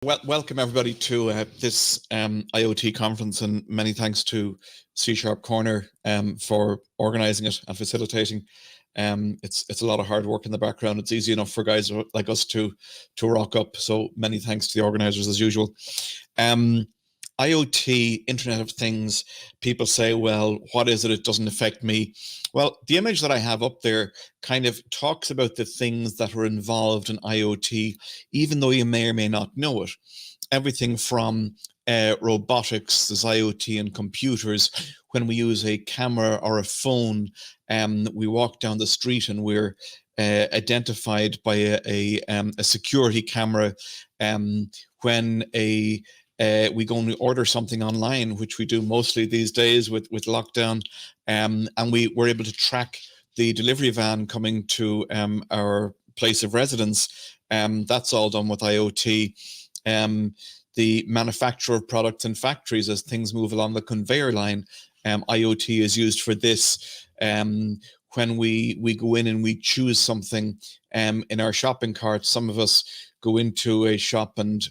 Welcome everybody to this IoT conference, and many thanks to CSharpCorner for organizing it and facilitating. It's a lot of hard work in the background. It's easy enough for guys like us to rock up. So many thanks to the organizers as usual. IoT, Internet of Things, people say, well, what is it? It doesn't affect me. Well, the image that I have up there kind of talks about the things that are involved in IoT, even though you may or may not know it. Everything from robotics, there's IoT and computers. When we use a camera or a phone, we walk down the street and we're identified by a security camera. When we go and order something online, which we do mostly these days with lockdown, and we're able to track the delivery van coming to our place of residence. That's all done with IoT. The manufacture of products in factories, as things move along the conveyor line, IoT is used for this. When we go in and we choose something in our shopping cart, some of us go into a shop and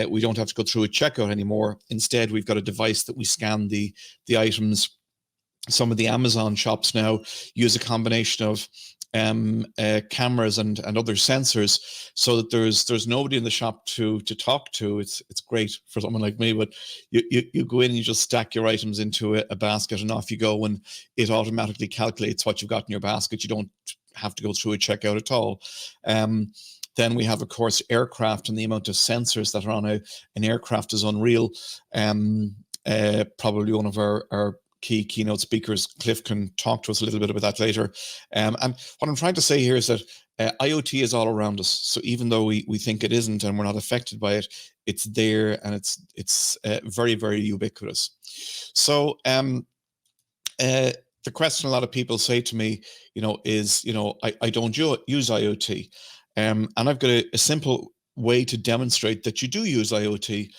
we don't have to go through a checkout anymore. Instead, we've got a device that we scan the items. Some of the Amazon shops now use a combination of cameras and other sensors, so that there's nobody in the shop to talk to. It's great for someone like me, but you go in and you just stack your items into a basket and off you go, and it automatically calculates what you've got in your basket. You don't have to go through a checkout at all. Then we have, of course, aircraft, and the amount of sensors that are on an aircraft is unreal. Probably one of our key keynote speakers, Cliff, can talk to us a little bit about that later. And what I'm trying to say here is that IoT is all around us. So even though we think it isn't and we're not affected by it, it's there, and it's very, very ubiquitous. So the question a lot of people say to me, is, I don't use IoT. And I've got a simple way to demonstrate that you do use IoT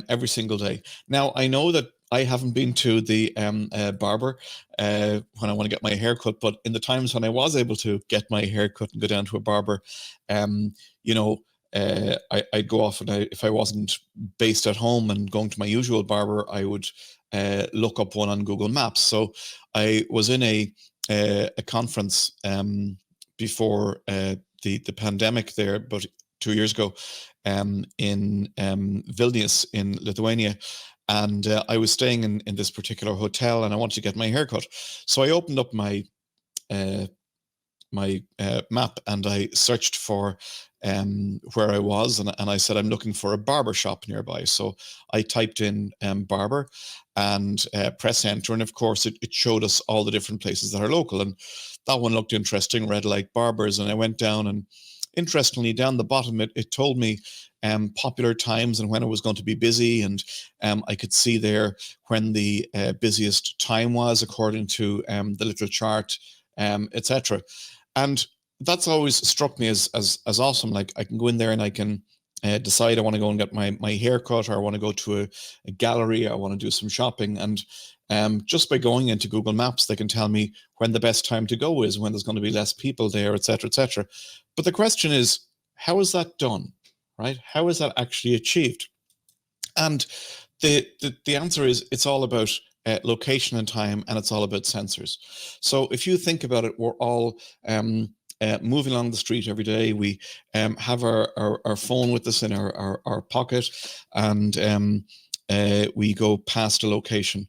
every single day. Now, I know that I haven't been to the barber when I want to get my hair cut, but in the times when I was able to get my hair cut and go down to a barber, I'd go off, and if I wasn't based at home and going to my usual barber, I would look up one on Google Maps. So I was in a conference before the pandemic there, about 2 years ago, in Vilnius in Lithuania. And I was staying in this particular hotel, and I wanted to get my hair cut. So I opened up my map, and I searched for where I was, and I said, I'm looking for a barber shop nearby. So I typed in barber and press enter, and of course it showed us all the different places that are local, and that one looked interesting, Red Light Barbers. And I went down, and interestingly, down the bottom it told me popular times and when it was going to be busy, and I could see there when the busiest time was according to the little chart, etc. And that's always struck me as awesome. Like, I can go in there and I can decide I want to go and get my hair cut, or I want to go to a gallery, I want to do some shopping, and just by going into Google Maps, they can tell me when the best time to go is, when there's going to be less people there, etc., etc. But the question is, how is that done, right? How is that actually achieved? And the answer is, it's all about location and time, and it's all about sensors. So if you think about it, we're all moving along the street every day. We have our phone with us in our pocket, and we go past a location.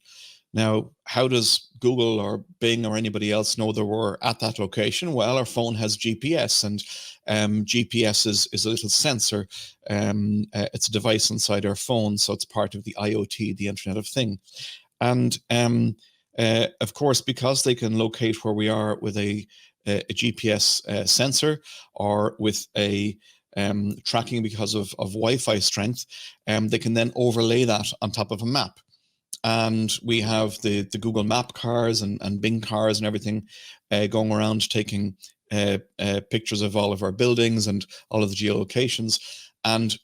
Now, how does Google or Bing or anybody else know that we're at that location? Well, our phone has GPS, and GPS is a little sensor. It's a device inside our phone, so it's part of the IoT, the Internet of Things. And of course, because they can locate where we are with a GPS sensor, or with a tracking because of Wi-Fi strength, they can then overlay that on top of a map. And we have the Google Map cars and Bing cars and everything going around taking pictures of all of our buildings and all of the geolocations. And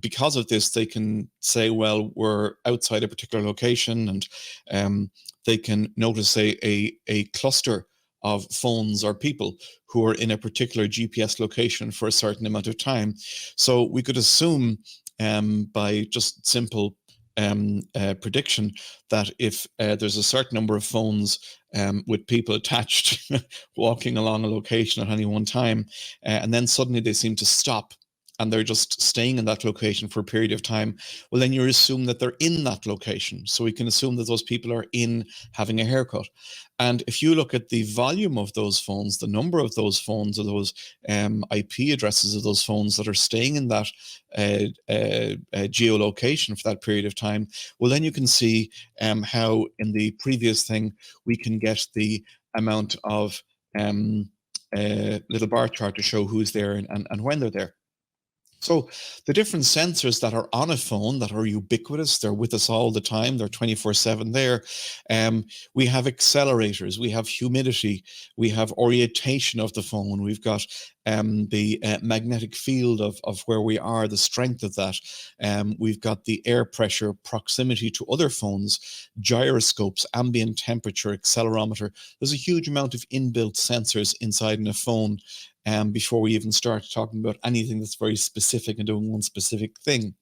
because of this, they can say, well, we're outside a particular location, and they can notice a cluster of phones or people who are in a particular GPS location for a certain amount of time. So we could assume by just simple prediction that if there's a certain number of phones with people attached walking along a location at any one time, and then suddenly they seem to stop and they're just staying in that location for a period of time, well, then you assume that they're in that location. So we can assume that those people are in having a haircut. And if you look at the volume of those phones, the number of those phones, or those IP addresses of those phones that are staying in that geolocation for that period of time, well, then you can see how in the previous thing we can get the amount of little bar chart to show who's there and when they're there. So the different sensors that are on a phone that are ubiquitous, they're with us all the time, they're 24/7 there. We have accelerators, we have humidity, we have orientation of the phone, we've got the magnetic field of where we are, the strength of that. We've got the air pressure, proximity to other phones, gyroscopes, ambient temperature, accelerometer. There's a huge amount of inbuilt sensors inside in a phone before we even start talking about anything that's very specific and doing one specific thing.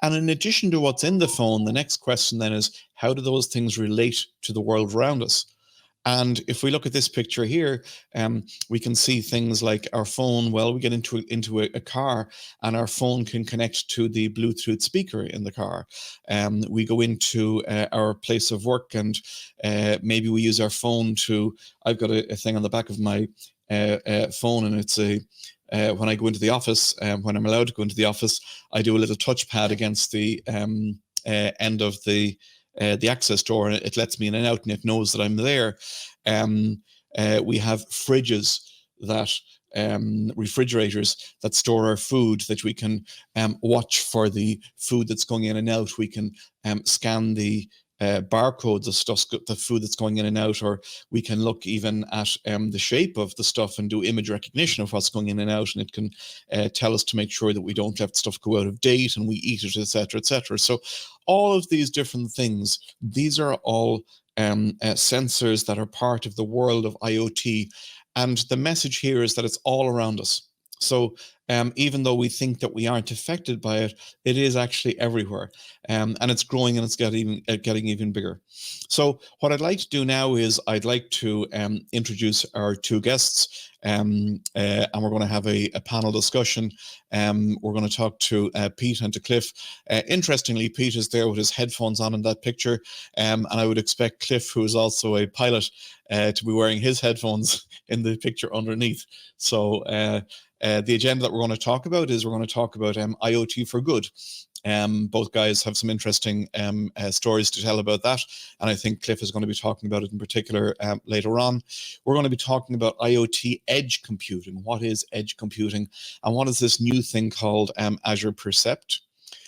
And in addition to what's in the phone, the next question then is, how do those things relate to the world around us? And if we look at this picture here, we can see things like our phone. Well, we get into a car and our phone can connect to the Bluetooth speaker in the car. We go into our place of work and maybe we use our phone to, I've got a thing on the back of my phone, and it's when I go into the office, when I'm allowed to go into the office, I do a little touchpad against the end of the access door, and it lets me in and out, and it knows that I'm there. We have fridges that refrigerators that store our food, that we can watch for the food that's going in and out. We can scan the barcodes of stuff, the food that's going in and out, or we can look even at the shape of the stuff and do image recognition of what's going in and out, and it can tell us to make sure that we don't let stuff go out of date and we eat it, etc., etc. So all of these different things, these are all sensors that are part of the world of IoT, and the message here is that it's all around us. So even though we think that we aren't affected by it, it is actually everywhere, and it's growing, and it's getting even bigger. So what I'd like to do now is I'd like to introduce our two guests, and we're going to have a panel discussion. We're going to talk to Pete and to Cliff. Interestingly, Pete is there with his headphones on in that picture, and I would expect Cliff, who is also a pilot, to be wearing his headphones in the picture underneath. So the agenda that we're going to talk about is we're going to talk about IoT for good. Both guys have some interesting stories to tell about that, and I think Cliff is going to be talking about it in particular later on. We're going to be talking about IoT Edge Computing. What is Edge Computing, and what is this new thing called Azure Percept?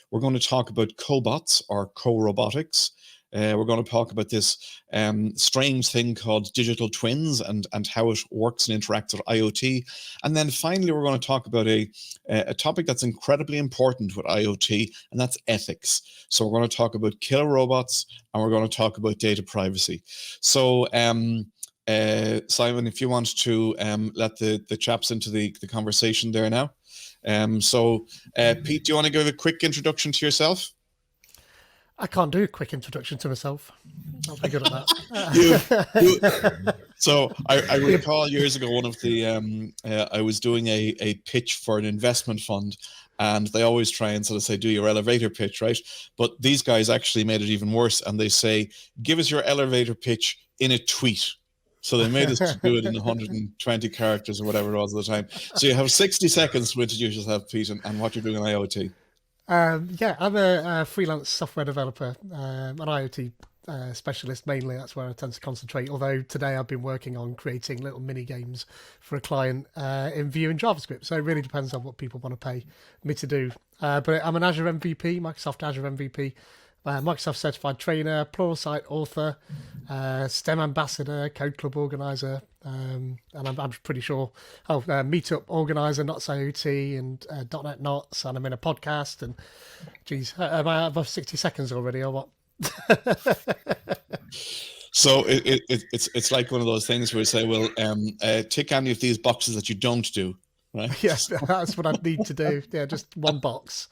We're going to talk about cobots, or co-robotics. We're going to talk about this strange thing called digital twins and how it works and interacts with IoT. And then finally, we're going to talk about a topic that's incredibly important with IoT, and that's ethics. So we're going to talk about killer robots, and we're going to talk about data privacy. So Simon, if you want to let the chaps into the conversation there now. Pete, do you want to give a quick introduction to yourself? I can't do a quick introduction to myself. Not very good at that. So I recall years ago, one of the I was doing a pitch for an investment fund, and they always try and sort of say, do your elevator pitch, right? But these guys actually made it even worse, and they say, give us your elevator pitch in a tweet. So they made us to do it in 120 characters or whatever it was at the time. So you have 60 seconds to introduce yourself, Pete, and what you're doing in IoT. Yeah, I'm a freelance software developer, an IoT specialist mainly. That's where I tend to concentrate. Although today I've been working on creating little mini games for a client in Vue and JavaScript. So it really depends on what people want to pay me to do. But I'm an Azure MVP, Microsoft Azure MVP, Microsoft certified trainer, Pluralsight author, STEM ambassador, Code Club organizer, and I'm pretty sure, meetup organizer, Knots IoT, and .NET Knots, and I'm in a podcast. And geez, am I above 60 seconds already, or what? So it's like one of those things where you say, well, tick any of these boxes that you don't do. right? Yeah, that's what I'd need to do. Yeah, just one box.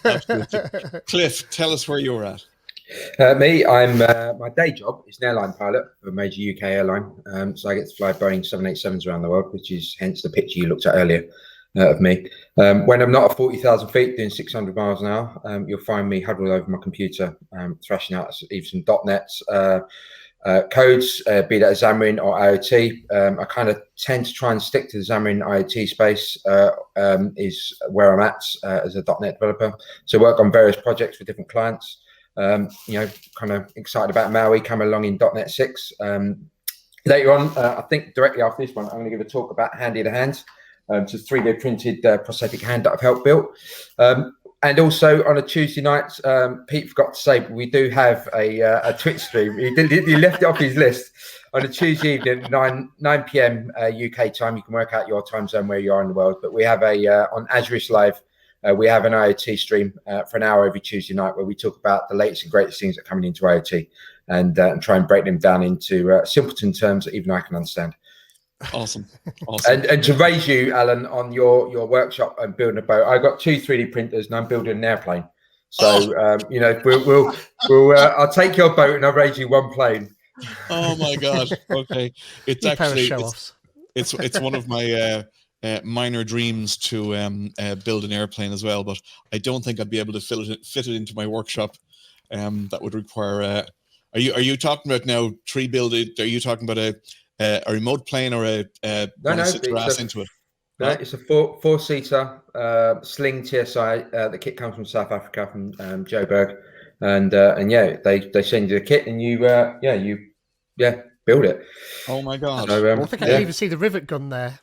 Absolutely. Cliff, tell us where you're at. I'm my day job is an airline pilot for a major UK airline. So I get to fly Boeing 787s around the world, which is hence the picture you looked at earlier of me. When I'm not at 40,000 feet doing 600 miles an hour, you'll find me huddled over my computer, thrashing out either some .NET codes, be that Xamarin or IoT. I kind of tend to try and stick to the Xamarin IoT space, is where I'm at as a .NET developer. So work on various projects with different clients. Kind of excited about Maui coming along in .NET 6. Later on, I think directly after this one, I'm going to give a talk about Handy to Hand. It's a 3D printed prosthetic hand that I've helped build. And also on a Tuesday night, Pete forgot to say, but we do have a Twitch stream. He left it off his list. On a Tuesday evening at 9 p.m. UK time. You can work out your time zone where you are in the world. But we have on Agius Live, we have an IoT stream for an hour every Tuesday night where we talk about the latest and greatest things that are coming into IoT and try and break them down into simpleton terms that even I can understand. Awesome. And to raise you, Alan, on your workshop and building a boat, I got 2 3D printers and I'm building an airplane. So I'll take your boat and I'll raise you one plane. Oh my God. Okay, it's actually it's one of my minor dreams to build an airplane as well, but I don't think I'd be able to fit it into my workshop. That would require. Are you talking about now tree building? Are you talking about a remote plane or sit your ass into it? No, it's a four-seater Sling TSI. The kit comes from South Africa, from Joburg, and they send you the kit and you build it. Oh my God! So, I think I can even see the rivet gun there,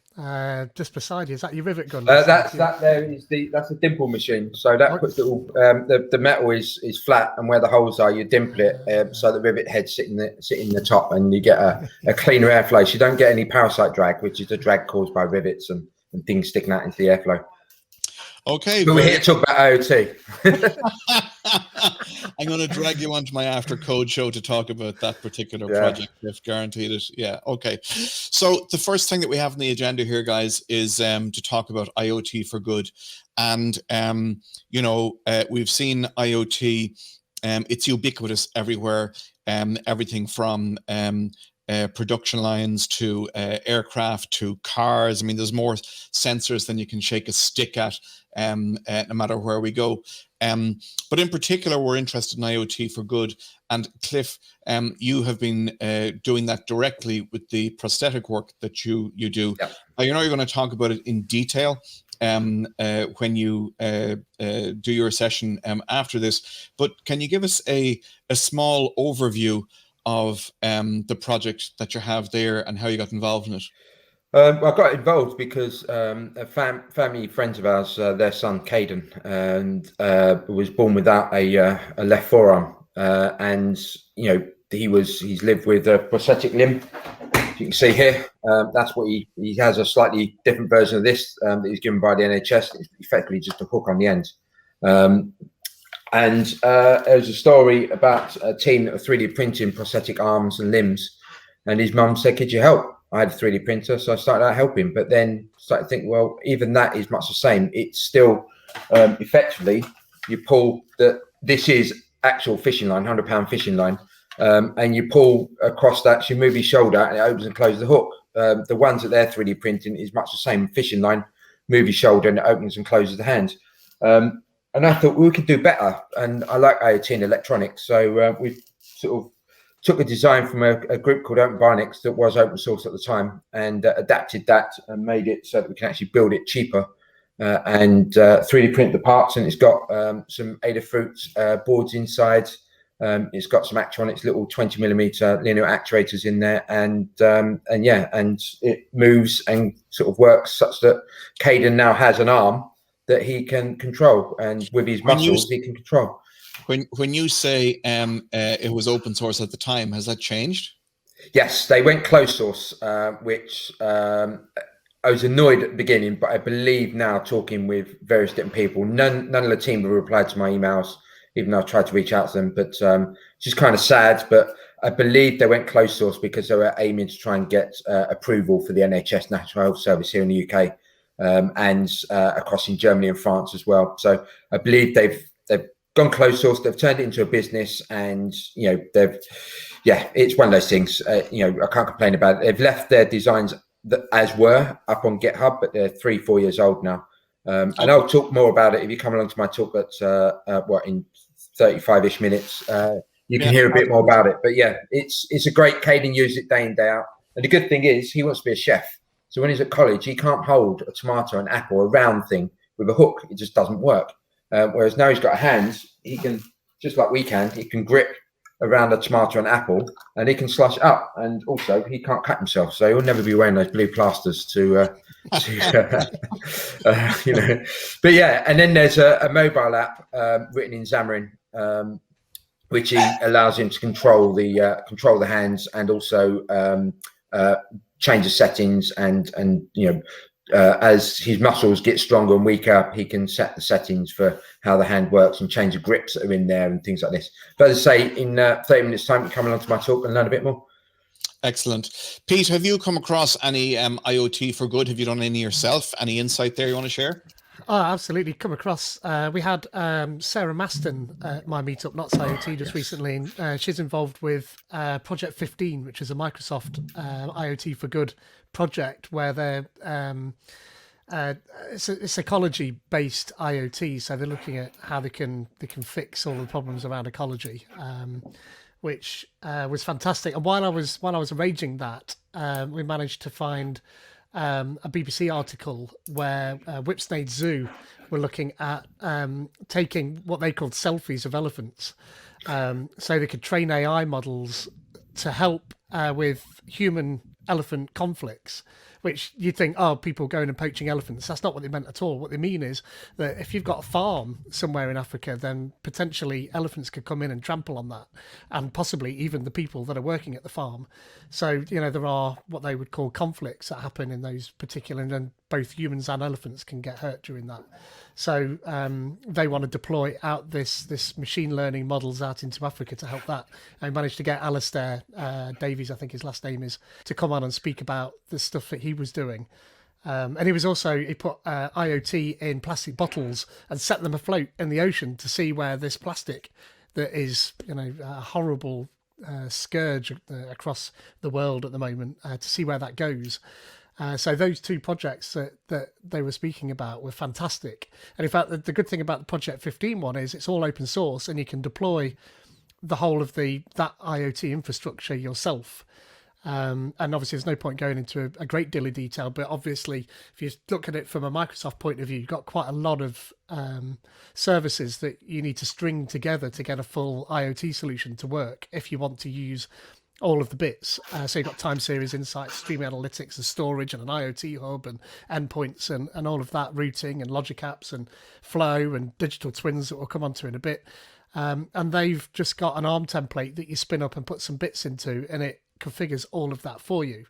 just beside you. Is that your rivet gun? That's a dimple machine. So that puts little the metal is flat, and where the holes are, you dimple it so the rivet heads sit in the top, and you get a cleaner airflow. So you don't get any parasite drag, which is the drag caused by rivets and things sticking out into the airflow. Okay, but we're here to talk about IoT. I'm going to drag you onto my after code show to talk about that particular project. I've guaranteed it. Yeah. Okay. So the first thing that we have on the agenda here, guys, is to talk about IoT for good. And we've seen IoT. It's ubiquitous everywhere. Everything from production lines to aircraft to cars. I mean, there's more sensors than you can shake a stick at, no matter where we go. But in particular, we're interested in IoT for good. And Cliff, you have been doing that directly with the prosthetic work that you do. Yep. You're going to talk about it in detail when you do your session after this. But can you give us a small overview of the project that you have there and how you got involved in it? I got involved because family friends of ours, their son Caden, and was born without a left forearm, and he's lived with a prosthetic limb. You can see here, that's what he has, a slightly different version of this that he's given by the NHS. It's effectively just a hook on the end. And there's a story about a team that were 3D printing prosthetic arms and limbs, and his mum said, "Could you help?" I had a 3D printer, so I started out helping, but then started to think, well, even that is much the same. It's still effectively, you pull this is actual fishing line, 100-pound fishing line, and you pull across that, so you move your shoulder and it opens and closes the hook. The ones that they're 3D printing is much the same fishing line, move your shoulder and it opens and closes the hand. And I thought we could do better, and I like IoT and electronics, so we sort of took a design from a group called Open Bionics that was open source at the time, and adapted that and made it so that we can actually build it cheaper and 3D print the parts. And it's got some Adafruit boards inside. It's got some Actronics little 20mm linear actuators in there, and it moves and sort of works such that Caden now has an arm that he can control, and with his muscles he can control. When you say it was open source at the time, has that changed? Yes, they went closed source, which I was annoyed at the beginning, but I believe now, talking with various different people, none of the team have replied to my emails, even though I tried to reach out to them. But it's just kind of sad. But I believe they went closed source because they were aiming to try and get approval for the NHS National Health Service here in the UK. and across in Germany and France as well. So I believe they've gone closed source, they've turned it into a business, and it's one of those things. I can't complain about it. They've left their designs as were up on GitHub, but they're 3-4 years old now. And I'll talk more about it if you come along to my talk. That's in 35-ish minutes. You can hear a bit more about it. But yeah, it's a great Caden uses it day in, day out. And the good thing is he wants to be a chef. So when he's at college, he can't hold a tomato, an apple, a round thing with a hook. It just doesn't work. Whereas now he's got hands, he can, just like we can, he can grip around a tomato and apple, and he can slush up. And also, he can't cut himself, so he'll never be wearing those blue plasters to But yeah, and then there's a mobile app written in Xamarin, which allows him to control the hands, and also change the settings, and as his muscles get stronger and weaker, he can set the settings for how the hand works and change the grips that are in there and things like this. But as I say, in 30 minutes time, you come along to my talk and learn a bit more. Excellent. Pete, have you come across any IoT for good? Have you done any yourself? Any insight there you want to share? Oh, absolutely. Come across. We had Sarah Maston at my meetup, Not IoT, just recently. And, she's involved with Project 15, which is a Microsoft IoT for Good project, where they're it's ecology-based IoT. So they're looking at how they can fix all the problems around ecology, which was fantastic. And while I was arranging that, we managed to find a BBC article where Whipsnade Zoo were looking at taking what they called selfies of elephants, so they could train AI models to help with human-elephant conflicts, which you'd think, oh, people going and poaching elephants. That's not what they meant at all. What they mean is that if you've got a farm somewhere in Africa, then potentially elephants could come in and trample on that, and possibly even the people that are working at the farm. So, there are what they would call conflicts that happen in those particular, and then both humans and elephants can get hurt during that. So they want to deploy out this machine learning models out into Africa to help that. I managed to get Alistair Davies, I think his last name is, to come on and speak about the stuff that he was doing. And he put IoT in plastic bottles and set them afloat in the ocean to see where this plastic that is, a horrible scourge across the world at the moment, to see where that goes. So those two projects that they were speaking about were fantastic. And in fact, the good thing about the Project 15 one is it's all open source, and you can deploy the whole of that IoT infrastructure yourself. And obviously, there's no point going into a great deal of detail, but obviously, if you look at it from a Microsoft point of view, you've got quite a lot of services that you need to string together to get a full IoT solution to work if you want to use all of the bits. So you've got time series insights, stream analytics and storage, and an IoT hub and endpoints and all of that, routing and logic apps and flow and digital twins that we'll come on to in a bit. And they've just got an ARM template that you spin up and put some bits into, and it configures all of that for you.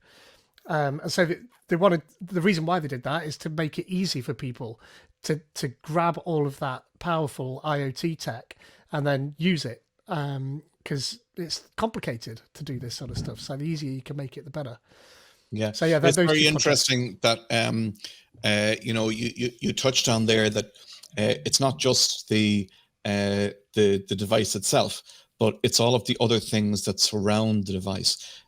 And so the reason why they did that is to make it easy for people to grab all of that powerful IoT tech and then use it. Because it's complicated to do this sort of stuff. So the easier you can make it, the better. Yeah. So yeah, it's very interesting that you touched on there that it's not just the device itself, but it's all of the other things that surround the device,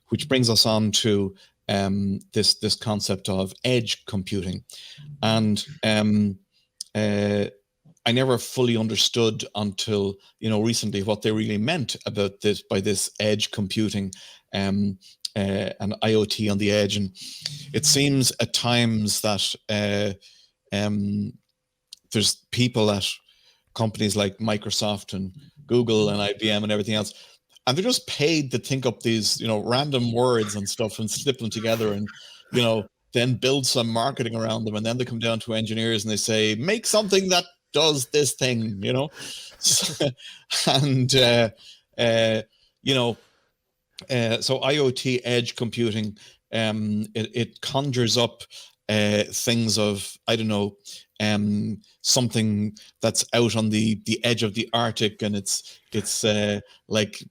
which brings us on to this concept of edge computing, and I never fully understood until recently what they really meant about this by this edge computing and IoT on the edge. And it seems at times that there's people at companies like Microsoft and Google and IBM and everything else, and they're just paid to think up these random words and stuff and slip them together and then build some marketing around them, and then they come down to engineers and they say, make something that does this thing, and so IoT edge computing, it conjures up things of, I don't know, something that's out on the edge of the Arctic, and it's like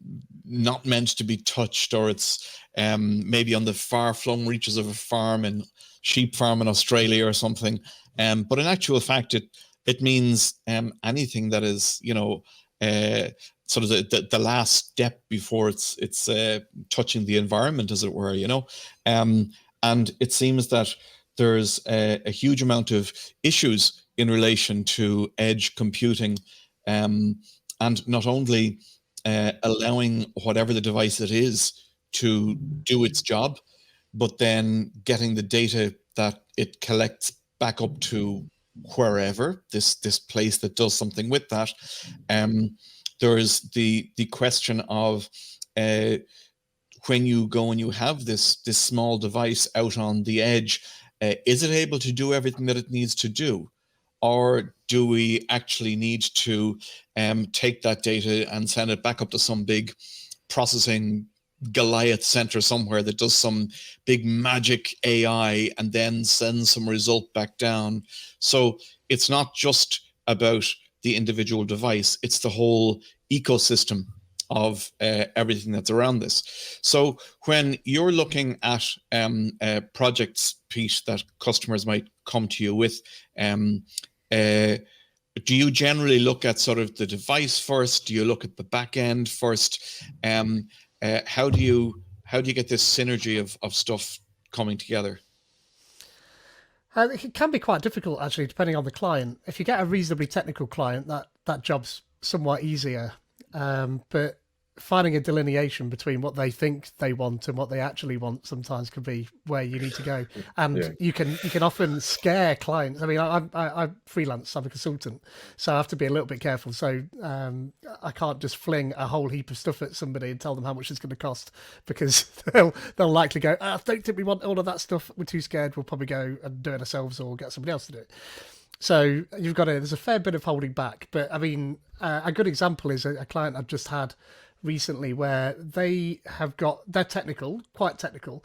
not meant to be touched, or it's maybe on the far-flung reaches of a farm and sheep farm in Australia or something. But in actual fact, it means anything that is, sort of the last step before it's touching the environment, as it were, and it seems that there's a huge amount of issues in relation to edge computing, and not only allowing whatever the device it is to do its job, but then getting the data that it collects back up to wherever this place that does something with that. There is the question of when you go and you have this small device out on the edge, is it able to do everything that it needs to do? Or do we actually need to take that data and send it back up to some big processing Goliath center somewhere that does some big magic AI and then sends some result back down? So it's not just about the individual device, it's the whole ecosystem of everything that's around this. So when you're looking at projects, Pete, that customers might come to you with, do you generally look at sort of the device first? Do you look at the back end first? How do you get this synergy of stuff coming together? It can be quite difficult, actually, depending on the client. If you get a reasonably technical client, that job's somewhat easier. But finding a delineation between what they think they want and what they actually want sometimes can be where you need to go. And you can often scare clients. I mean, I freelance, I'm a consultant, so I have to be a little bit careful. So I can't just fling a whole heap of stuff at somebody and tell them how much it's going to cost, because they'll likely go, I don't think we want all of that stuff. We're too scared. We'll probably go and do it ourselves or get somebody else to do it. So there's a fair bit of holding back. But I mean, a good example is a client I've just had recently where they're technical, quite technical,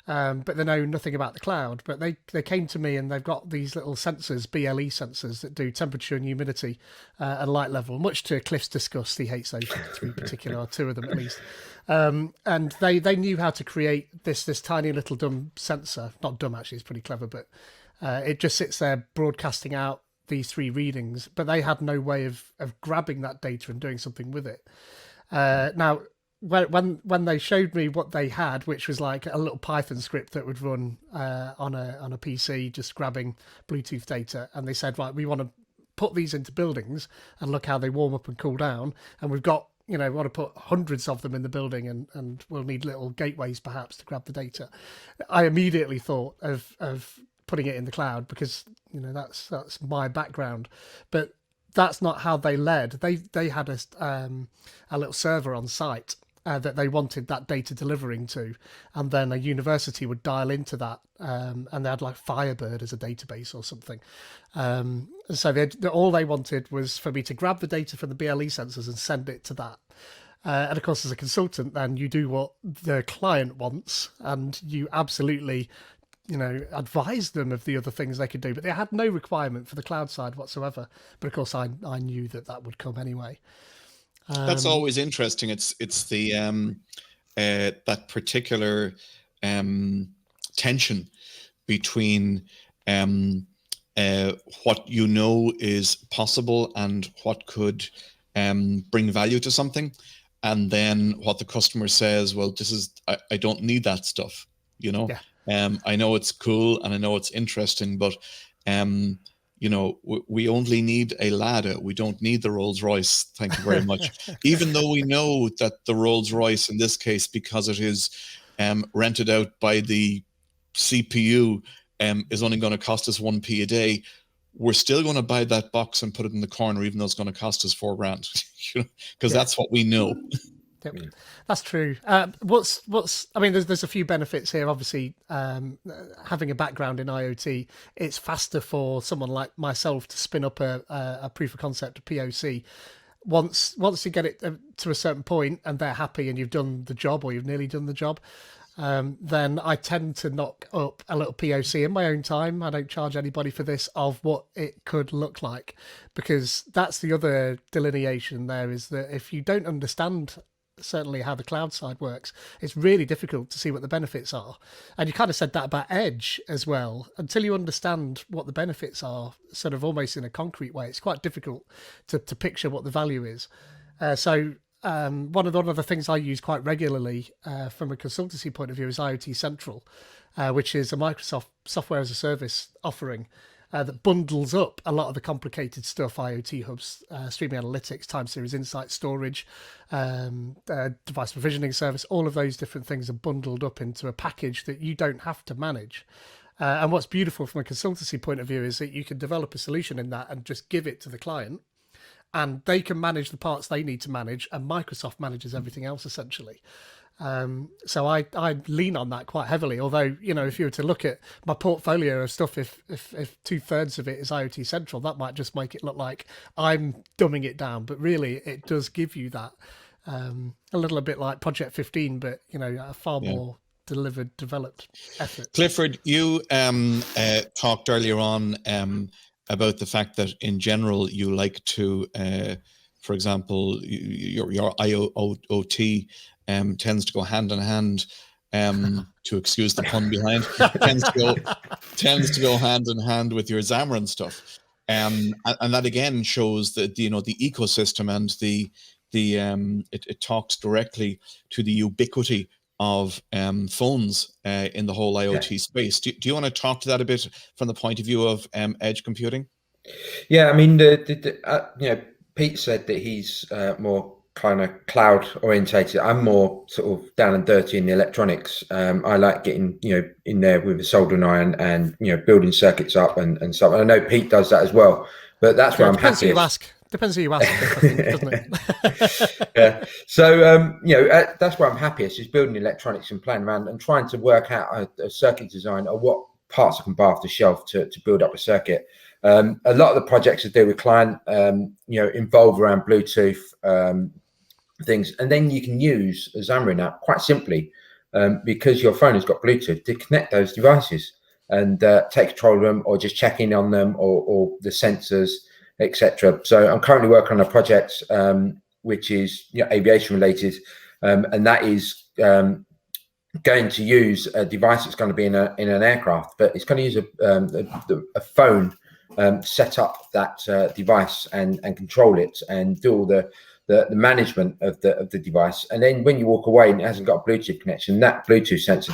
but they know nothing about the cloud. But they came to me and they've got these little sensors, BLE sensors, that do temperature and humidity and light level, much to Cliff's disgust. He hates those three in particular, or two of them at least. And they knew how to create this tiny little dumb sensor. Not dumb, actually, it's pretty clever, but it just sits there broadcasting out these three readings, but they had no way of grabbing that data and doing something with it. Now, when they showed me what they had, which was like a little Python script that would run on a PC, just grabbing Bluetooth data, and they said, right, we want to put these into buildings and look how they warm up and cool down, and we've got, we want to put hundreds of them in the building, and we'll need little gateways perhaps to grab the data. I immediately thought of putting it in the cloud, because that's my background, but that's not how they led. They had a little server on site that they wanted that data delivering to, and then a university would dial into that, and they had like Firebird as a database or something. So all they wanted was for me to grab the data from the BLE sensors and send it to that. And of course, as a consultant, then you do what the client wants, and you absolutely advise them of the other things they could do, but they had no requirement for the cloud side whatsoever. But of course, I knew that would come anyway. That's always interesting. It's the that particular tension between what is possible and what could bring value to something, and then what the customer says, well, I don't need that stuff, Yeah. I know it's cool and I know it's interesting, but we only need a Lada. We don't need the Rolls Royce. Thank you very much. Even though we know that the Rolls Royce in this case, because it is rented out by the CPU, is only going to cost us 1p a day, we're still going to buy that box and put it in the corner, even though it's going to cost us $4,000, because that's what we know. Yep. That's true. I mean, there's a few benefits here. Obviously, having a background in IoT, it's faster for someone like myself to spin up a proof of concept, a POC. Once you get it to a certain point and they're happy and you've done the job, or you've nearly done the job, then I tend to knock up a little POC in my own time. I don't charge anybody for this, of what it could look like, because that's the other delineation there, is that if you don't understand certainly how the cloud side works, it's really difficult to see what the benefits are. And you kind of said that about Edge as well. Until you understand what the benefits are, sort of almost in a concrete way, it's quite difficult to picture what the value is. One of the things I use quite regularly from a consultancy point of view is IoT Central, which is a Microsoft software as a service offering that bundles up a lot of the complicated stuff: IoT hubs, streaming analytics, time series insight, storage, device provisioning service. All of those different things are bundled up into a package that you don't have to manage. And what's beautiful from a consultancy point of view is that you can develop a solution in that and just give it to the client, and they can manage the parts they need to manage, and Microsoft manages everything else essentially. So I lean on that quite heavily. Although, if you were to look at my portfolio of stuff, if 2/3 of it is IoT Central, that might just make it look like I'm dumbing it down. But really, it does give you that a little bit like Project 15, but a far more developed effort. Clifford, you talked earlier on about the fact that in general you like to, for example, your IoT tends to go hand in hand, to excuse the pun behind, tends to go hand in hand with your Xamarin stuff, and that again shows that the ecosystem, and it talks directly to the ubiquity of phones in the whole IoT space. Do you want to talk to that a bit from the point of view of edge computing? Yeah, I mean, Pete said that he's more kind of cloud orientated. I'm more sort of down and dirty in the electronics. I like getting in there with a soldering iron and building circuits up and stuff. And I know Pete does that as well, but that's where I'm happiest. Depends who you ask, I think, doesn't it? Yeah. So that's where I'm happiest, is building electronics and playing around and trying to work out a circuit design, or what parts I can buy off the shelf to build up a circuit. A lot of the projects I do with client, involve around Bluetooth things, and then you can use a Xamarin app quite simply, because your phone has got Bluetooth, to connect those devices and take control of them, or just check in on them, or the sensors, etc. So I'm currently working on a project which is aviation related, and that is going to use a device that's going to be in an aircraft, but it's going to use a phone, set up that device and control it and do all the management of the device. And then when you walk away and it hasn't got a Bluetooth connection, that Bluetooth sensor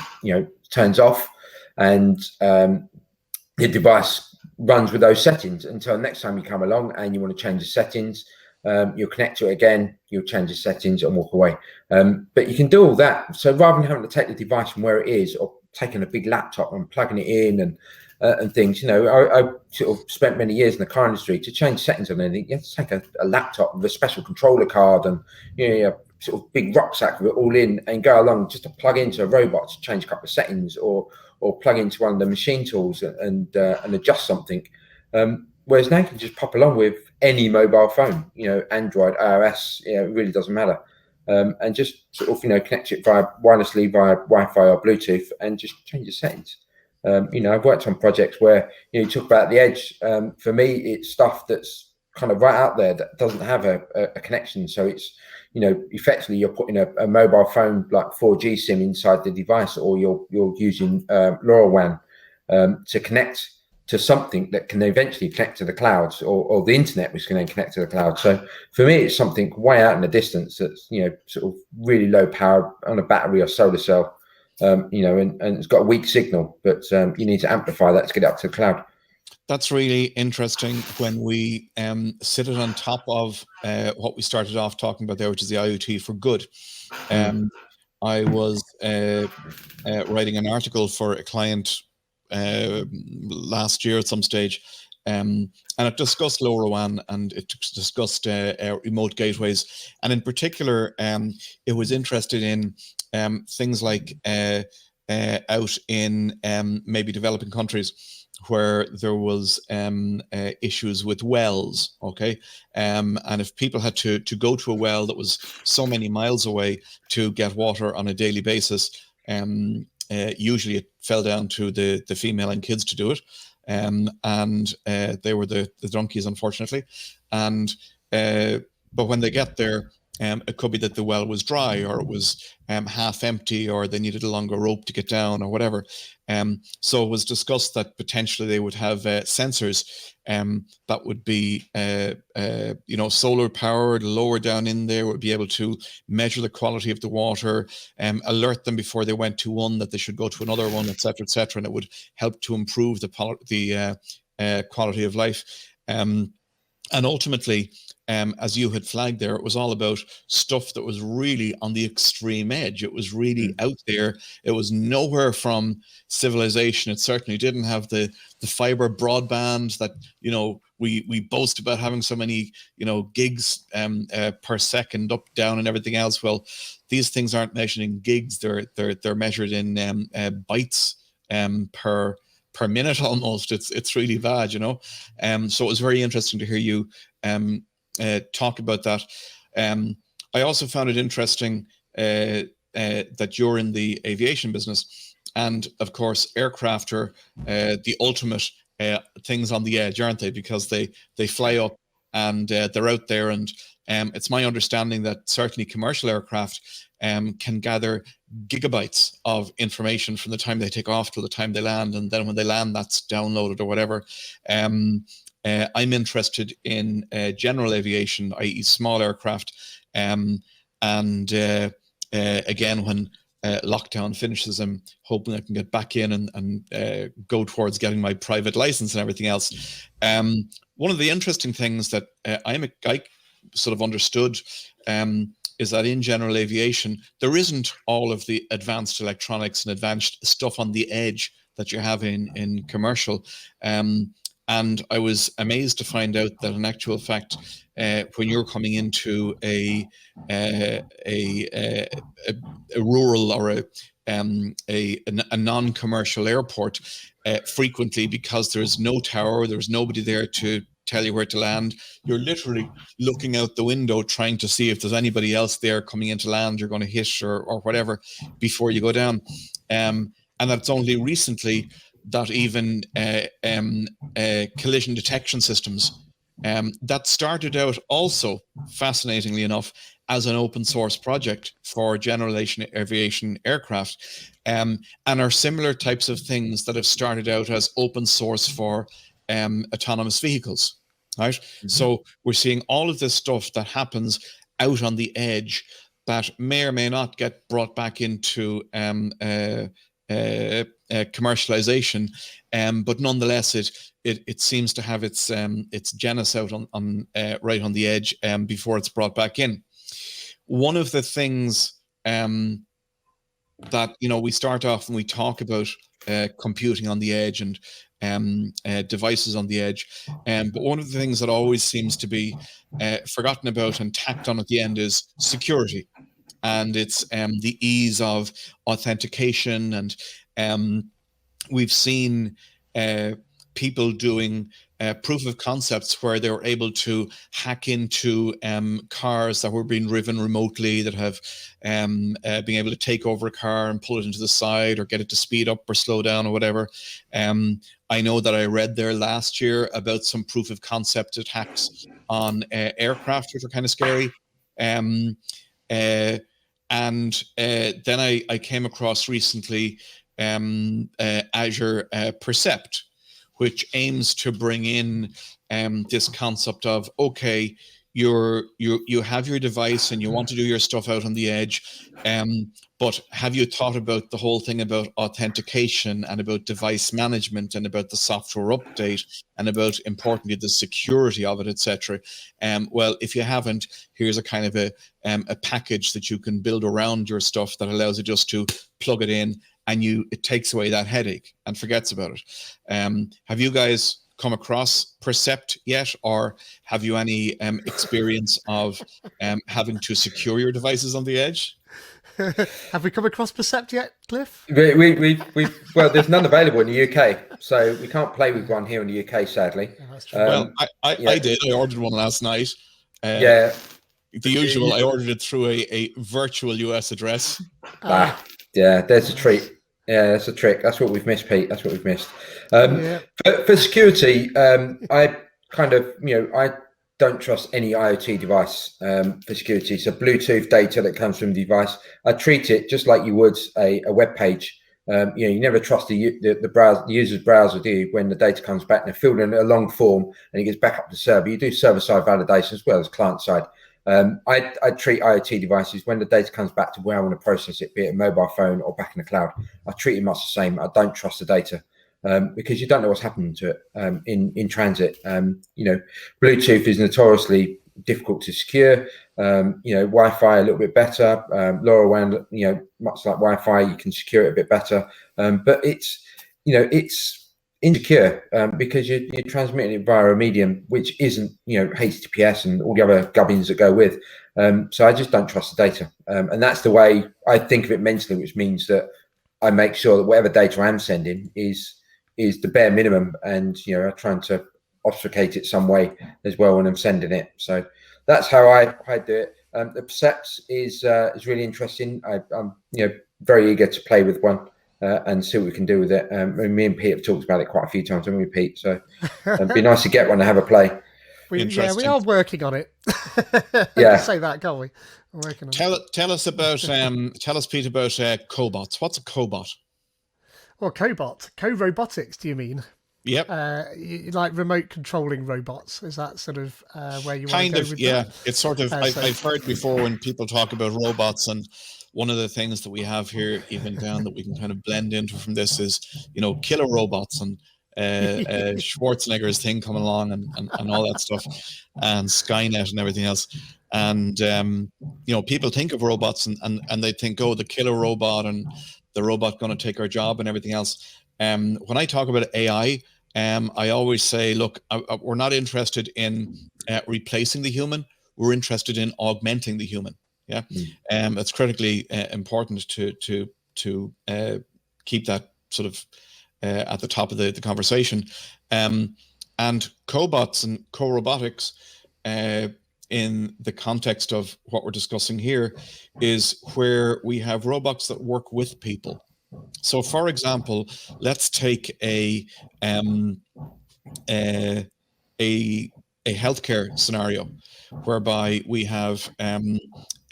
turns off, and the device runs with those settings until next time you come along and you want to change the settings. You'll connect to it again, you'll change the settings and walk away. But you can do all that. So rather than having to take the device from where it is, or taking a big laptop and plugging it in and things, I sort of spent many years in the car industry. To change settings on anything, you have to take a laptop with a special controller card and a sort of big rucksack with it all in, and go along just to plug into a robot to change a couple of settings, or plug into one of the machine tools and adjust something. Whereas now you can just pop along with any mobile phone, Android, iOS, it really doesn't matter. And just sort of, connect it wirelessly via Wi-Fi or Bluetooth, and just change the settings. I've worked on projects where, you talk about the edge. For me, it's stuff that's kind of right out there that doesn't have a connection. So it's, effectively you're putting a mobile phone like 4G SIM inside the device, or you're using LoRaWAN to connect to something that can eventually connect to the clouds, or the internet, which can then connect to the cloud. So for me, it's something way out in the distance that's, sort of really low power on a battery or solar cell, and it's got a weak signal, but you need to amplify that to get up to the cloud. That's really interesting when we sit it on top of what we started off talking about there, which is the IoT for good. I was writing an article for a client last year at some stage, and it discussed LoRaWAN, and it discussed remote gateways, and in particular it was interested in things like out in maybe developing countries where there was issues with wells, okay? And if people had to go to a well that was so many miles away to get water on a daily basis, Usually it fell down to the female and kids to do it. And they were the donkeys, unfortunately. And but when they get there, it could be that the well was dry, or it was half empty, or they needed a longer rope to get down, or whatever. So it was discussed that potentially they would have sensors that would be, solar powered, lower down in there, would be able to measure the quality of the water, alert them before they went to one that they should go to another one, etc., etc., and it would help to improve the quality of life. And ultimately, as you had flagged there, it was all about stuff that was really on the extreme edge. It was really out there. It was nowhere from civilization. It certainly didn't have the fiber broadband that, we boast about having so many, gigs per second up, down, and everything else. Well, these things aren't measured in gigs. They're measured in bytes per minute almost. It's really bad, so it was very interesting to hear you talk about that. I also found it interesting that you're in the aviation business, and of course aircraft are the ultimate things on the edge, aren't they? Because they fly up and they're out there, and it's my understanding that certainly commercial aircraft can gather gigabytes of information from the time they take off till the time they land, and then when they land, that's downloaded or whatever. I'm interested in general aviation, i.e. small aircraft, and again, when lockdown finishes, I'm hoping I can get back in and go towards getting my private license and everything else. One of the interesting things that I sort of understood is that in general aviation, there isn't all of the advanced electronics and advanced stuff on the edge that you have in commercial. And I was amazed to find out that in actual fact, when you're coming into a rural or a non-commercial airport, frequently, because there's no tower, there's nobody there to tell you where to land, you're literally looking out the window trying to see if there's anybody else there coming into land you're going to hit or whatever before you go down. And that's only recently that even collision detection systems that started out also, fascinatingly enough, as an open source project for general aviation aircraft, and are similar types of things that have started out as open source for autonomous vehicles, right? Mm-hmm. So we're seeing all of this stuff that happens out on the edge that may or may not get brought back into commercialization, but nonetheless, it seems to have its genus out on right on the edge before it's brought back in. One of the things that we start off when we talk about computing on the edge and devices on the edge, but one of the things that always seems to be forgotten about and tacked on at the end is security. And it's the ease of authentication, and we've seen people doing proof of concepts where they were able to hack into cars that were being driven remotely, that have being able to take over a car and pull it into the side or get it to speed up or slow down or whatever. I know that I read there last year about some proof of concept attacks on aircraft, which are kind of scary. And then I came across recently Azure Percept, which aims to bring in this concept of, okay, you have your device and you want to do your stuff out on the edge, but have you thought about the whole thing about authentication and about device management and about the software update and about, importantly, the security of it, etc. Well, if you haven't, here's a kind of a package that you can build around your stuff that allows you just to plug it in, and it takes away that headache and forgets about it. Have you guys come across Percept yet, or have you any experience of having to secure your devices on the edge? Have we come across Percept yet, Cliff? Well, there's none available in the UK, so we can't play with one here in the UK, sadly. Yeah, that's true. Well, I did. I ordered one last night. Yeah. The usual, I ordered it through a virtual US address. The Yeah, there's a treat. Yeah, that's a trick. That's what we've missed, Pete. That's what we've missed. Yeah. For security, I kind of, I don't trust any IoT device for security. So Bluetooth data that comes from the device, I treat it just like you would a web page. You never trust the user's browser, do you? When the data comes back, they're filled in a long form and it gets back up to the server. You do server-side validation as well as client-side. I treat IoT devices when the data comes back to where I want to process it, be it a mobile phone or back in the cloud. I treat it much the same. I don't trust the data because you don't know what's happening to it in transit. Bluetooth is notoriously difficult to secure. Wi-Fi a little bit better. LoRaWAN, much like Wi-Fi, you can secure it a bit better. But it's insecure because you're transmitting it via a medium which isn't HTTPS and all the other gubbins that go with. So I just don't trust the data, and that's the way I think of it mentally, which means that I make sure that whatever data I'm sending is the bare minimum, and I'm trying to obfuscate it some way as well when I'm sending it. So that's how I do it. The Percepts is really interesting. I'm very eager to play with one. And see what we can do with it. Me and Pete have talked about it quite a few times, haven't we, Pete? So it'd be nice to get one and have a play. We are working on it. Yeah, say that, can't we? We're working on tell us about tell us, Pete, about cobots. What's a cobot? Well, co-robotics. Do you mean? Yep. Like remote controlling robots. Is that sort of where you want to go with yeah. that? It's sort of. I've heard before when people talk about robots, and one of the things that we have here, even down that we can kind of blend into from this is, killer robots and Schwarzenegger's thing coming along and all that stuff, and Skynet and everything else. And people think of robots and they think, oh, the killer robot and the robot going to take our job and everything else. When I talk about AI, I always say, look, we're not interested in replacing the human. We're interested in augmenting the human. Yeah, it's critically important to keep that sort of at the top of the conversation. And cobots and co-robotics, in the context of what we're discussing here, is where we have robots that work with people. So, for example, let's take a healthcare scenario whereby we have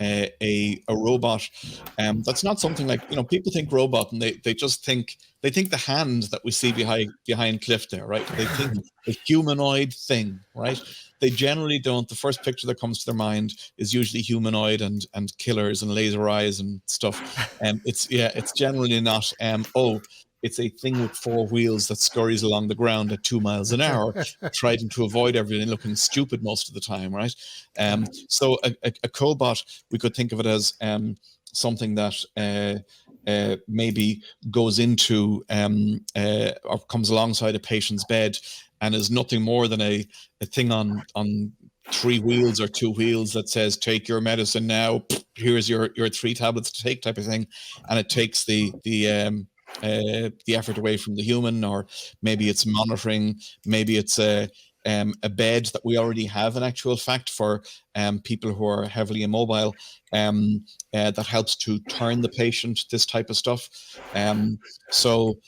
a robot that's not something like, people think robot and they just think the hand that we see behind Cliff there, right? They think a humanoid thing, right? They generally don't. The first picture that comes to their mind is usually humanoid and killers and laser eyes and stuff. It's generally not it's a thing with four wheels that scurries along the ground at 2 miles an hour, trying to avoid everything, looking stupid most of the time, right? So a cobot, we could think of it as something that maybe goes into or comes alongside a patient's bed and is nothing more than a thing on 3 wheels or 2 wheels that says, take your medicine now, here's your 3 tablets to take, type of thing. And it takes the effort away from the human, or maybe it's monitoring, maybe it's a bed that we already have in actual fact for people who are heavily immobile, that helps to turn the patient, this type of stuff. So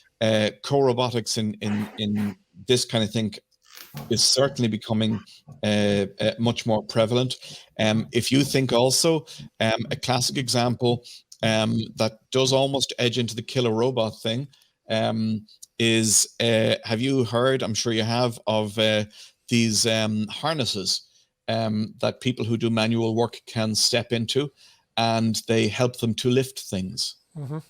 co-robotics in this kind of thing is certainly becoming much more prevalent. If you think also, a classic example that does almost edge into the killer robot thing is, have you heard, I'm sure you have, of these harnesses that people who do manual work can step into, and they help them to lift things,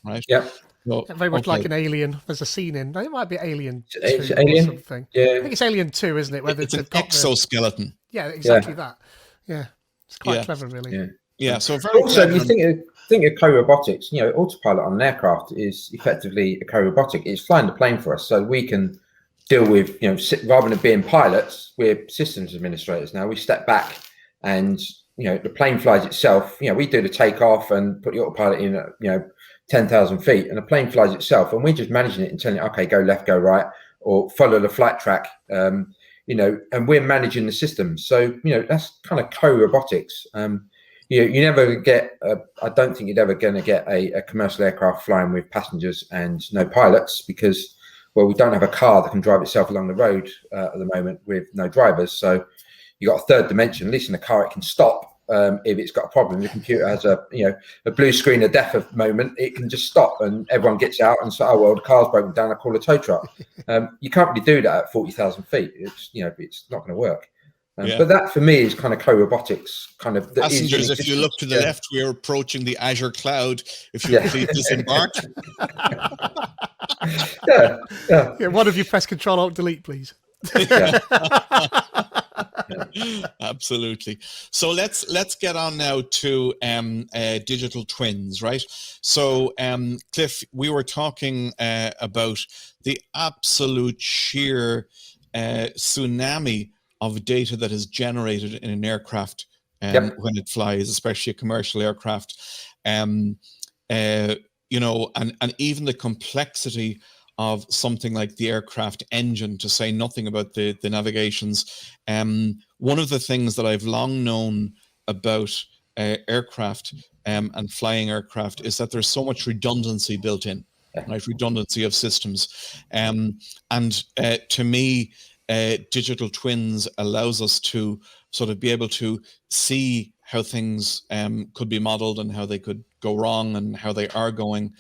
right? Yeah. Well, very much like an Alien. There's a scene in, it might be Alien 2 Alien? or something. Yeah. I think it's Alien 2, isn't it? Where It's an exoskeleton. Yeah, exactly that. Yeah, it's quite clever, really. Yeah. So also, if you think of co-robotics, autopilot on an aircraft is effectively a co-robotic. It's flying the plane for us, so we can deal with, rather than being pilots, we're systems administrators now. We step back and, the plane flies itself. We do the takeoff and put the autopilot in at, 10,000 feet, and the plane flies itself, and we're just managing it and telling it, okay, go left, go right, or follow the flight track, and we're managing the system. So, that's kind of co-robotics. you never get. I don't think you're ever going to get a commercial aircraft flying with passengers and no pilots because, well, we don't have a car that can drive itself along the road at the moment with no drivers. So you got a third dimension. At least in a car, it can stop if it's got a problem. The computer has a blue screen of death moment. It can just stop, and everyone gets out and say, "Oh well, the car's broken down. I call a tow truck." You can't really do that at 40,000 feet. It's it's not going to work. But that for me is kind of co-robotics, kind of passengers. If you look to the left, we're approaching the Azure cloud. If you please disembark. Yeah, one of you press Control Alt Delete, please. Absolutely. So let's get on now to digital twins, right? So Cliff, we were talking about the absolute sheer tsunami of data that is generated in an aircraft when it flies, especially a commercial aircraft. And even the complexity of something like the aircraft engine, to say nothing about the navigations. One of the things that I've long known about aircraft and flying aircraft is that there's so much redundancy built in, right? Redundancy of systems. And to me, digital twins allows us to sort of be able to see how things could be modeled and how they could go wrong and how they are going.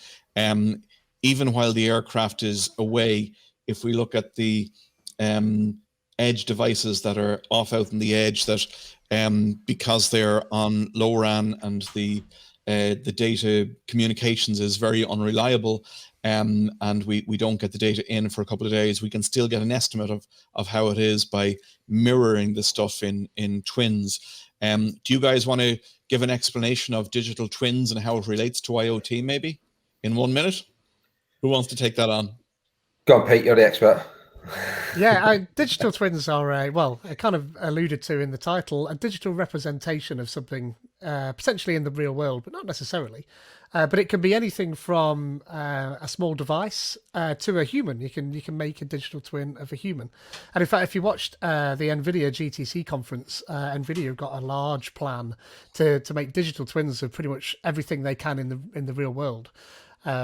Even while the aircraft is away, if we look at the edge devices that are off out in the edge, that because they're on low RAN and the data communications is very unreliable, and we don't get the data in for a couple of days, we can still get an estimate of how it is by mirroring the stuff in twins. Do you guys want to give an explanation of digital twins and how it relates to IoT, maybe in 1 minute? Who wants to take that on? Go on, Pete, you're the expert. Yeah, digital twins are I kind of alluded to in the title, a digital representation of something potentially in the real world, but not necessarily. But it can be anything from a small device to a human. You can make a digital twin of a human. And in fact, if you watched the NVIDIA GTC conference, NVIDIA got a large plan to make digital twins of pretty much everything they can in the real world.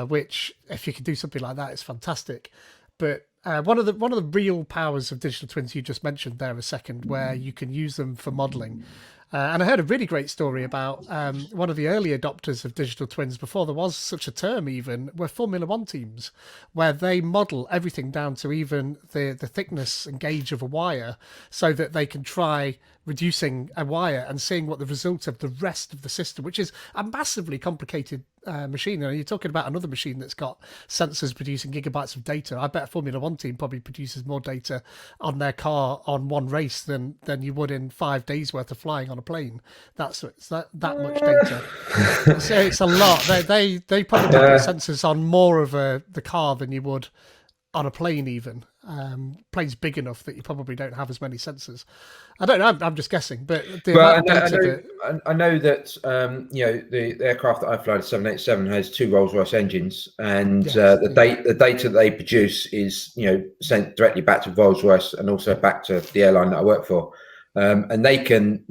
Which, if you could do something like that, is fantastic. But one of the real powers of digital twins you just mentioned there a second, where you can use them for modelling. And I heard a really great story about one of the early adopters of digital twins, before there was such a term even, were Formula One teams, where they model everything down to even the thickness and gauge of a wire, so that they can try reducing a wire and seeing what the result of the rest of the system, which is a massively complicated machine. And you're talking about another machine that's got sensors producing gigabytes of data. I bet a Formula One team probably produces more data on their car on one race than you would in 5 days worth of flying on a plane. That's that much data. So it's a lot. They probably put sensors on more of the car than you would on a plane even. Plane's big enough that you probably don't have as many sensors. I don't know, I'm just guessing, but I know that the aircraft that I fly, the 787, has 2 Rolls-Royce engines, and the data they produce is sent directly back to Rolls-Royce and also back to the airline that I work for, and they can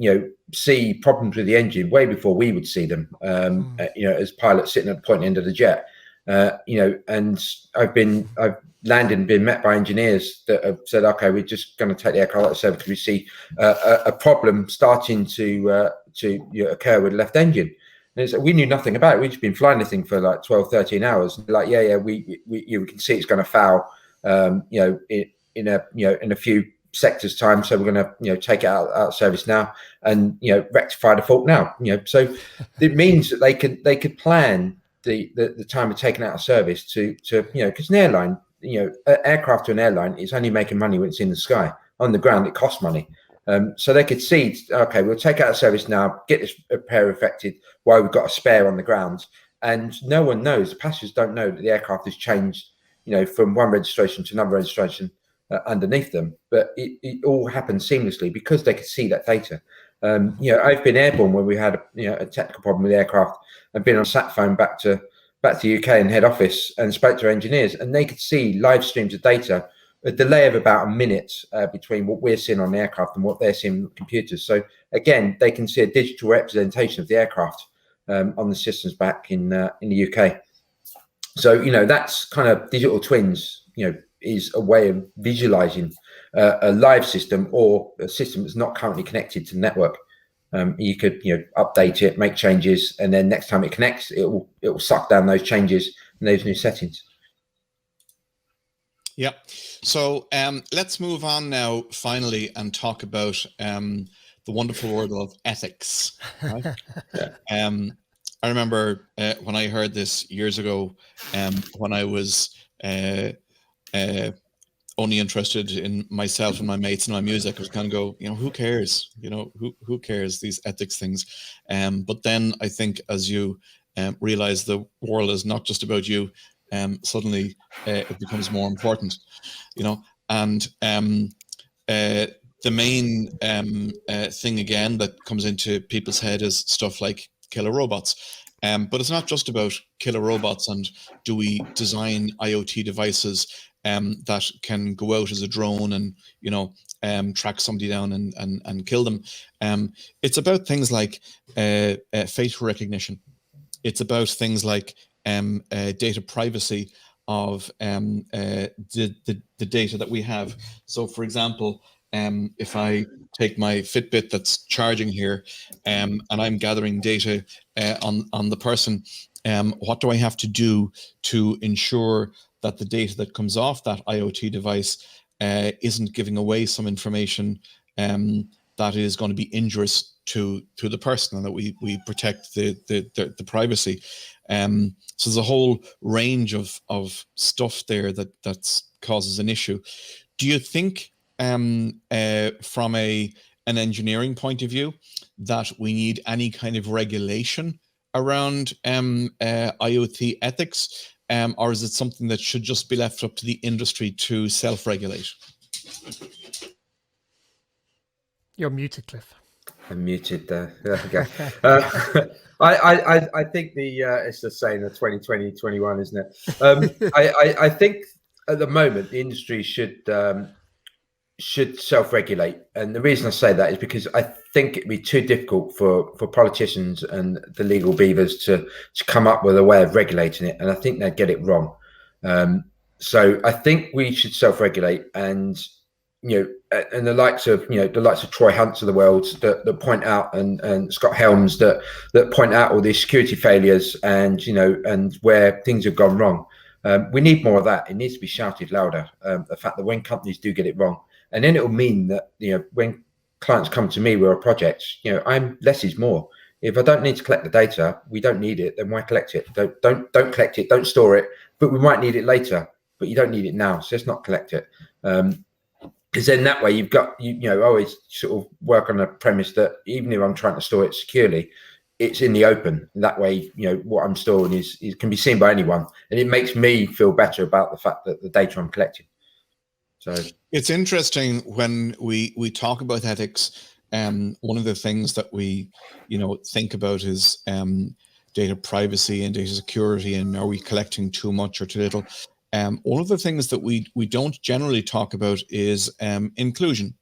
see problems with the engine way before we would see them, as pilots sitting at the point end of the jet. And I've landed and been met by engineers that have said, okay, we're just going to take the aircraft out of service because we see a problem starting to occur with the left engine. And it's, we knew nothing about it. We've just been flying this thing for like 12, 13 hours. And like, we can see it's going to foul, in a few sectors time. So we're going to, take it out of service now and, rectify the fault now. So it means that they could plan the time of taking out of service to because an airline, aircraft to an airline is only making money when it's in the sky. On the ground, it costs money. So they could see, okay, we'll take out of service now, get this repair effected while we've got a spare on the ground. And no one knows, the passengers don't know that the aircraft has changed, from one registration to another registration underneath them. But it all happens seamlessly because they could see that data. I've been airborne when we had a technical problem with the aircraft. I've been on sat phone back to UK and head office and spoke to our engineers, and they could see live streams of data a delay of about a minute between what we're seeing on the aircraft and what they're seeing on computers. So again, they can see a digital representation of the aircraft on the systems back in the UK. So, you know, that's kind of digital twins, you know, is a way of visualizing a live system or a system that's not currently connected to the network. You could, you know, update it, make changes, and then next time it connects, it will suck down those changes and those new settings. Yeah. So let's move on now, finally, and talk about the wonderful word of ethics. Right? I remember when I heard this years ago, when I was only interested in myself and my mates and my music. I was kind of go, you know, who cares? You know, who cares, these ethics things? But then I think as you realize the world is not just about you, suddenly it becomes more important, you know. And the main thing again that comes into people's head is stuff like killer robots. But it's not just about killer robots and do we design IoT devices that can go out as a drone and, you know, track somebody down and kill them. It's about things like facial recognition. It's about things like data privacy of the data that we have. So, for example, if I take my Fitbit that's charging here, and I'm gathering data on the person, what do I have to do to ensure that the data that comes off that IoT device isn't giving away some information that is going to be injurious to the person, and that we protect the privacy. So there's a whole range of stuff there that causes an issue. Do you think from an engineering point of view that we need any kind of regulation around IoT ethics, or is it something that should just be left up to the industry to self-regulate? You're muted, Cliff. I'm muted there. There we go. I think it's the same, the 2020, 21, isn't it? I think at the moment the industry should self-regulate, and the reason I say that is because I think it'd be too difficult for politicians and the legal beavers to come up with a way of regulating it, and I think they'd get it wrong. So I think we should self-regulate, and and the likes of Troy Hunts of the world that point out, and Scott Helms that point out all these security failures and and where things have gone wrong. We need more of that. It needs to be shouted louder. The fact that when companies do get it wrong, and then it will mean that when clients come to me with a project, I'm less is more. If I don't need to collect the data, we don't need it, then why collect it? Don't collect it, don't store it. But we might need it later, but you don't need it now, so let's not collect it. Because then that way you've got always sort of work on a premise that even if I'm trying to store it securely, it's in the open. That way, what I'm storing is can be seen by anyone, and it makes me feel better about the fact that the data I'm collecting. So it's interesting when we talk about ethics. One of the things that we think about is data privacy and data security, and are we collecting too much or too little? One of the things that we don't generally talk about is inclusion,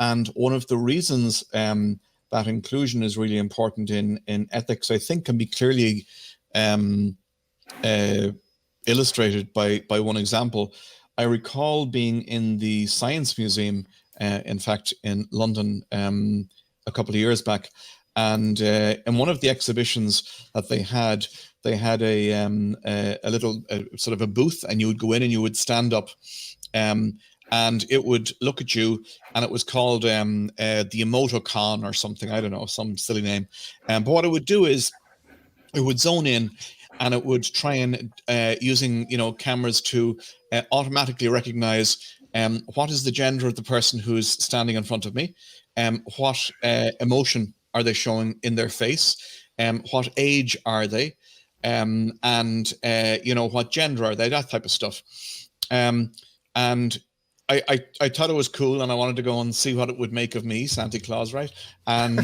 and one of the reasons that inclusion is really important in ethics, I think, can be clearly illustrated by one example. I recall being in the Science Museum, in fact, in London a couple of years back, and in one of the exhibitions that they had a little sort of a booth, and you would go in and you would stand up, and it would look at you, and it was called the Emotocon or something, I don't know, some silly name. But what it would do is it would zone in, and it would try and using cameras to automatically recognize what is the gender of the person who's standing in front of me, what emotion are they showing in their face, what age are they, and what gender are they, that type of stuff. And I thought it was cool, and I wanted to go and see what it would make of me, Santa Claus, right? And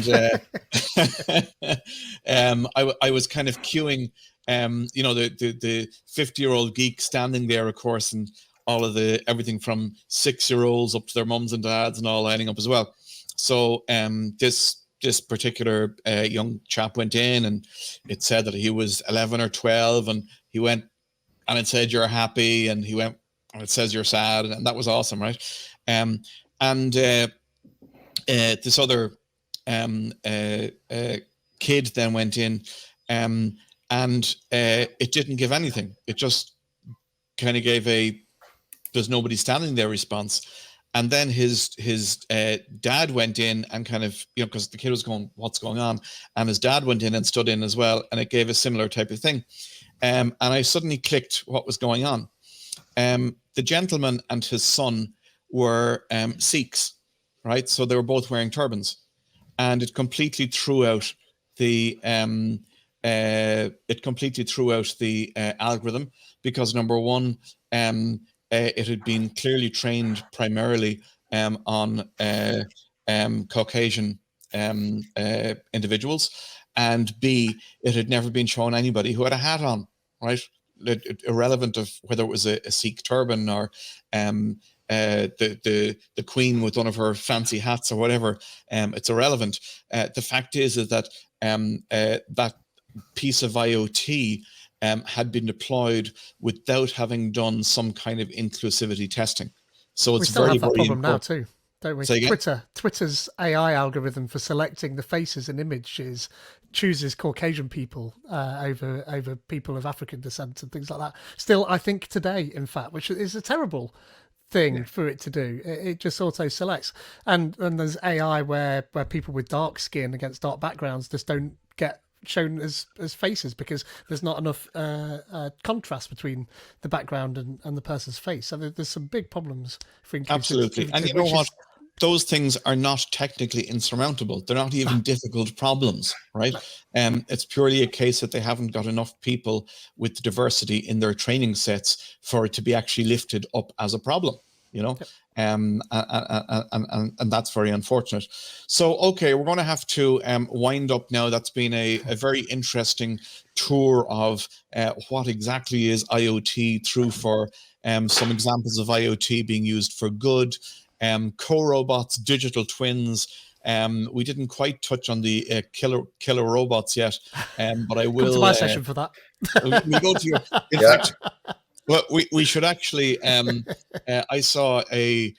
I was kind of queuing, the 50-year-old geek standing there, of course, and all of everything from 6-year-olds up to their mums and dads and all lining up as well. So this particular young chap went in, and it said that he was 11 or 12, and he went, and it said you're happy, and he went, and it says you're sad, and that was awesome, right? This other kid then went in, and it didn't give anything. It just kind of gave there's nobody standing there response. And then his dad went in and kind of, because the kid was going, what's going on? And his dad went in and stood in as well, and it gave a similar type of thing. And I suddenly clicked what was going on. The gentleman and his son were Sikhs, right? So they were both wearing turbans, and it completely threw out the algorithm, because number one, it had been clearly trained primarily on Caucasian individuals, and B, it had never been shown anybody who had a hat on, right? Irrelevant of whether it was a Sikh turban or the Queen with one of her fancy hats or whatever. It's irrelevant. The fact is that that piece of IoT had been deployed without having done some kind of inclusivity testing. So it's we still very, have that very problem important. now too, don't we? Twitter's AI algorithm for selecting the faces and images chooses Caucasian people over people of African descent and things like that. Still, I think today, in fact, which is a terrible thing for it to do, it just auto selects. And there's AI where people with dark skin against dark backgrounds just don't get shown as faces because there's not enough contrast between the background and the person's face. So there's some big problems for inclusivity. Absolutely. And you know what? Those things are not technically insurmountable. They're not even difficult problems, right? It's purely a case that they haven't got enough people with diversity in their training sets for it to be actually lifted up as a problem, and that's very unfortunate. So, okay, we're going to have to wind up now. That's been a very interesting tour of what exactly is IoT through for some examples of IoT being used for good, co-robots, digital twins. We didn't quite touch on the killer robots yet, but I will. Come to my session for that. We go to your. In fact, well, we should actually. I saw a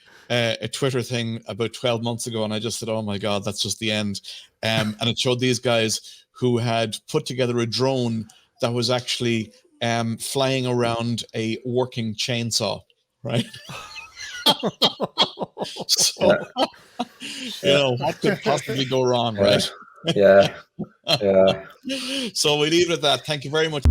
Twitter thing about 12 months ago, and I just said, "Oh my God, that's just the end." And it showed these guys who had put together a drone that was actually flying around a working chainsaw, right? So, what could possibly go wrong, right? Yeah. So we leave it at that. Thank you very much.